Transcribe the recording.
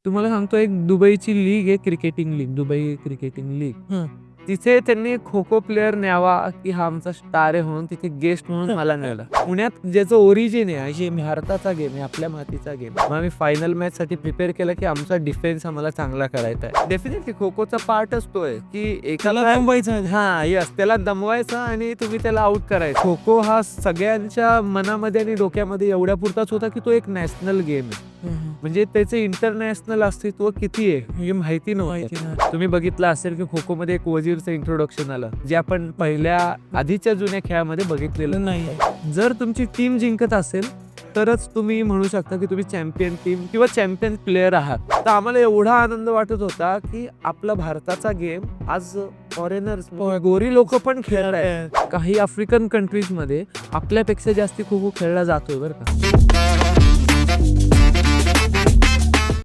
तुम्हाला सांगतो एक दुबईची लीग आहे, cricketing league, Dubai cricketing league. हं. तिथे त्यांनी खो-खो प्लेयर न्यावा, की हा आमचा स्टार आहे म्हणून तिथे गेस्ट म्हणून मला नेलं. पुण्यात ज्याचं ओरिजिन आहे, हे भारताचा गेम आहे, आपल्या मातीचा गेम. मग आम्ही फायनल मॅचसाठी प्रिपेअर केलं, की आमचा डिफेन्स आम्हाला चांगला करायचा आहे. डेफिनेटली खो-खोचा पार्टच तो आहे, की त्याला थांबवायचं आहे. हां, येस त्याला दमवायचं आणि तुम्ही त्याला आउट करायचं. खो-खो हा सगळ्यांच्या मनामध्ये आणि डोक्यामध्ये एवढ्या पुरताच होता, की तो एक नॅशनल गेम आहे. म्हणजे त्याचे इंटरनॅशनल अस्तित्व किती आहे हे माहिती नव्हतं. तुम्ही बघितलं असेल की खो-खो मध्ये एक वजीरचं इंट्रोडक्शन आलं, जे आपण पहिल्या आधीच्या जुन्या खेळामध्ये बघितलेलं नाही. जर तुमची टीम जिंकत असेल तरच तुम्ही म्हणू शकता की तुम्ही चॅम्पियन टीम किंवा चॅम्पियन प्लेअर आहात. तर आम्हाला एवढा आनंद वाटत होता की आपला भारताचा गेम आज फॉरेनर्स गोरी लोक पण खेळत आहेत. काही आफ्रिकन कंट्रीज मध्ये आपल्यापेक्षा जास्ती खो-खो खेळला जातोय बरं का.